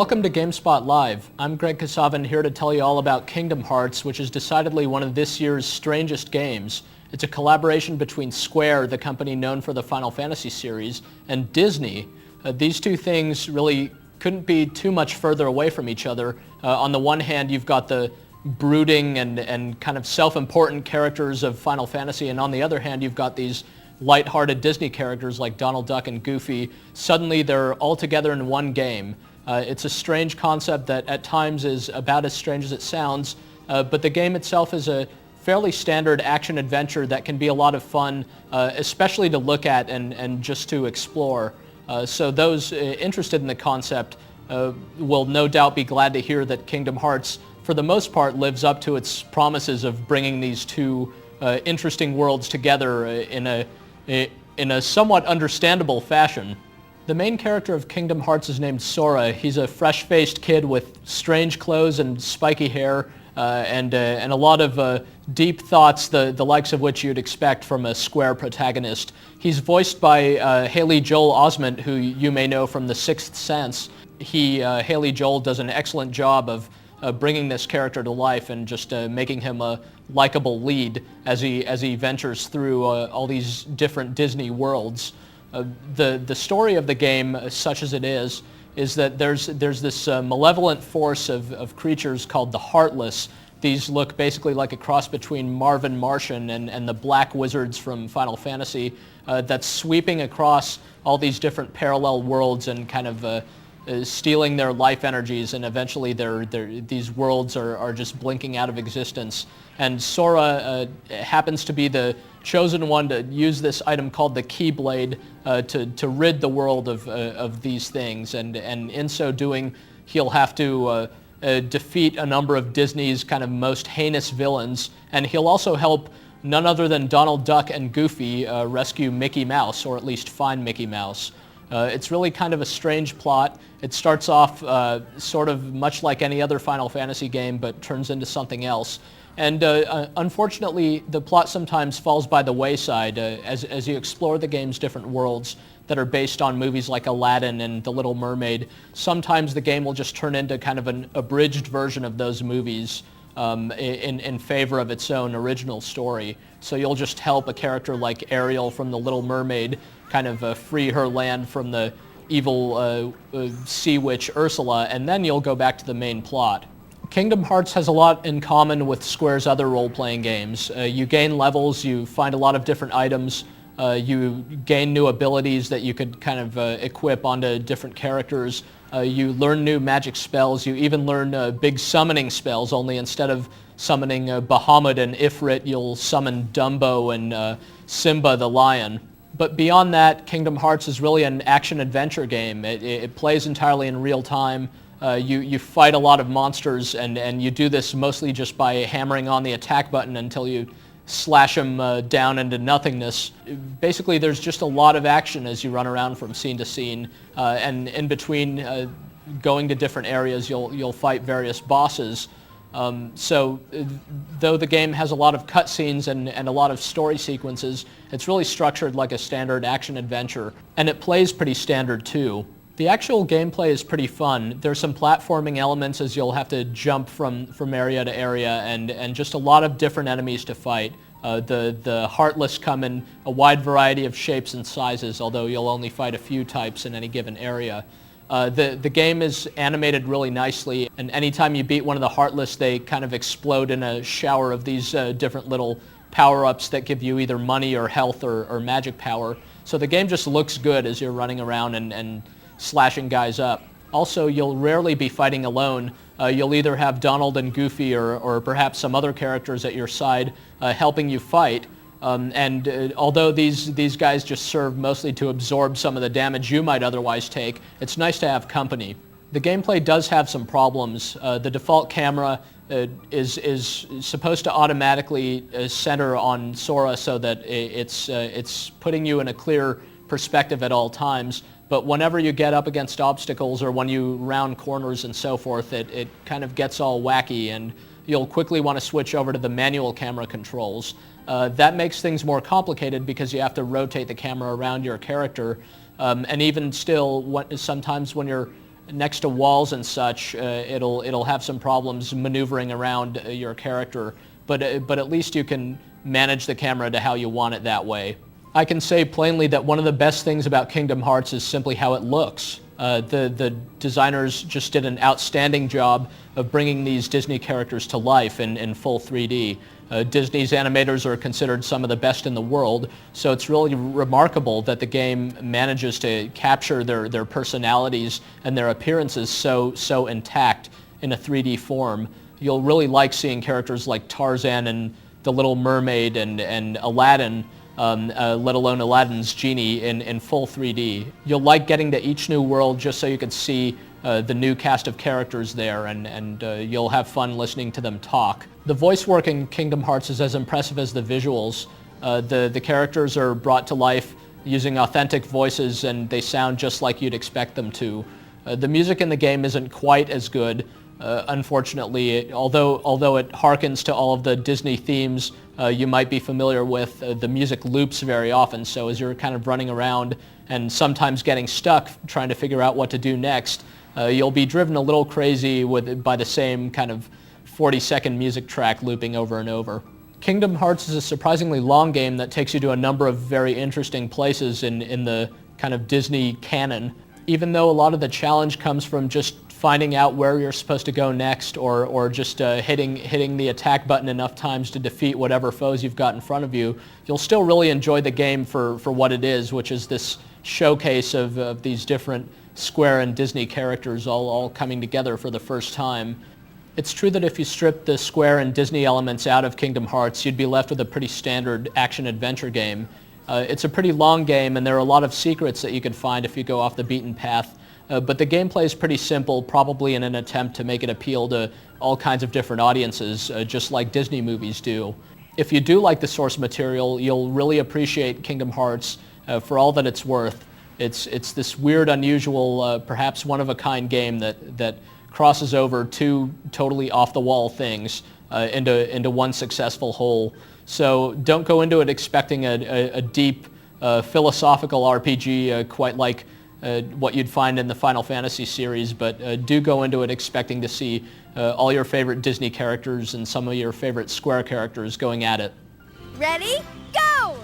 Welcome to GameSpot Live. I'm Greg Kasavin here to tell you all about Kingdom Hearts, which is decidedly one of this year's strangest games. It's a collaboration between Square, the company known for the Final Fantasy series, and Disney. These two things really couldn't be too much further away from each other. On the one hand, you've got the brooding and kind of self-important characters of Final Fantasy, and on the other hand, you've got these light-hearted Disney characters like Donald Duck and Goofy. Suddenly, they're all together in one game. It's a strange concept that at times is about as strange as it sounds, but the game itself is a fairly standard action-adventure that can be a lot of fun, especially to look at and just to explore. So those interested in the concept will no doubt be glad to hear that Kingdom Hearts, for the most part, lives up to its promises of bringing these two interesting worlds together in a somewhat understandable fashion. The main character of Kingdom Hearts is named Sora. He's a fresh-faced kid with strange clothes and spiky hair and a lot of deep thoughts, the likes of which you'd expect from a Square protagonist. He's voiced by Haley Joel Osment, who you may know from The Sixth Sense. Haley Joel does an excellent job of bringing this character to life and just making him a likable lead as he ventures through all these different Disney worlds. The story of the game, such as it is that there's this malevolent force of creatures called the Heartless. These look basically like a cross between Marvin Martian and the Black Wizards from Final Fantasy that's sweeping across all these different parallel worlds and kind of stealing their life energies, and eventually these worlds are just blinking out of existence. And Sora happens to be the chosen one to use this item called the Keyblade to rid the world of these things, and in so doing he'll have to defeat a number of Disney's kind of most heinous villains, and he'll also help none other than Donald Duck and Goofy rescue Mickey Mouse, or at least find Mickey Mouse. It's really kind of a strange plot. It starts off sort of much like any other Final Fantasy game, but turns into something else. And unfortunately, the plot sometimes falls by the wayside as you explore the game's different worlds that are based on movies like Aladdin and The Little Mermaid. Sometimes the game will just turn into kind of an abridged version of those movies in favor of its own original story. So you'll just help a character like Ariel from The Little Mermaid kind of free her land from the evil sea witch Ursula, and then you'll go back to the main plot. Kingdom Hearts has a lot in common with Square's other role-playing games. You gain levels, you find a lot of different items, you gain new abilities that you could kind of equip onto different characters. You learn new magic spells, you even learn big summoning spells, only instead of summoning Bahamut and Ifrit, you'll summon Dumbo and Simba the lion. But beyond that, Kingdom Hearts is really an action-adventure game. It plays entirely in real time. You fight a lot of monsters, and you do this mostly just by hammering on the attack button until you slash them down into nothingness. Basically, there's just a lot of action as you run around from scene to scene, and in between going to different areas, you'll fight various bosses. So though the game has a lot of cutscenes and a lot of story sequences, it's really structured like a standard action-adventure, and it plays pretty standard too. The actual gameplay is pretty fun. There's some platforming elements as you'll have to jump from area to area, and just a lot of different enemies to fight. The Heartless come in a wide variety of shapes and sizes, although you'll only fight a few types in any given area. The game is animated really nicely, and anytime you beat one of the Heartless, they kind of explode in a shower of these different little power-ups that give you either money or health or magic power. So the game just looks good as you're running around and slashing guys up. Also, you'll rarely be fighting alone. You'll either have Donald and Goofy or perhaps some other characters at your side helping you fight. Although these guys just serve mostly to absorb some of the damage you might otherwise take, it's nice to have company. The gameplay does have some problems. The default camera is supposed to automatically center on Sora so that it's putting you in a clear perspective at all times. But whenever you get up against obstacles or when you round corners and so forth, it kind of gets all wacky, and you'll quickly want to switch over to the manual camera controls. That makes things more complicated because you have to rotate the camera around your character, and even still, sometimes when you're next to walls and such, it'll have some problems maneuvering around your character, but at least you can manage the camera to how you want it that way. I can say plainly that one of the best things about Kingdom Hearts is simply how it looks. The designers just did an outstanding job of bringing these Disney characters to life in full 3D. Disney's animators are considered some of the best in the world, so it's really remarkable that the game manages to capture their personalities and their appearances so intact in a 3D form. You'll really like seeing characters like Tarzan and the Little Mermaid and Aladdin, let alone Aladdin's genie in full 3D. You'll like getting to each new world just so you can see the new cast of characters there, and you'll have fun listening to them talk. The voice work in Kingdom Hearts is as impressive as the visuals. The characters are brought to life using authentic voices, and they sound just like you'd expect them to. The music in the game isn't quite as good, unfortunately, although it harkens to all of the Disney themes you might be familiar with. The music loops very often, so as you're kind of running around and sometimes getting stuck trying to figure out what to do next, you'll be driven a little crazy by the same kind of 40-second music track looping over and over. Kingdom Hearts is a surprisingly long game that takes you to a number of very interesting places in the kind of Disney canon. Even though a lot of the challenge comes from just finding out where you're supposed to go next, or just hitting the attack button enough times to defeat whatever foes you've got in front of you, you'll still really enjoy the game for what it is, which is this showcase of these different Square and Disney characters all coming together for the first time. It's true that if you strip the Square and Disney elements out of Kingdom Hearts, you'd be left with a pretty standard action-adventure game. It's a pretty long game, and there are a lot of secrets that you can find if you go off the beaten path. But the gameplay is pretty simple, probably in an attempt to make it appeal to all kinds of different audiences, just like Disney movies do. If you do like the source material, you'll really appreciate Kingdom Hearts for all that it's worth. It's this weird, unusual, perhaps one-of-a-kind game that crosses over two totally off-the-wall things into one successful whole. So don't go into it expecting a deep philosophical RPG quite like what you'd find in the Final Fantasy series, but do go into it expecting to see all your favorite Disney characters and some of your favorite Square characters going at it. Ready? Go!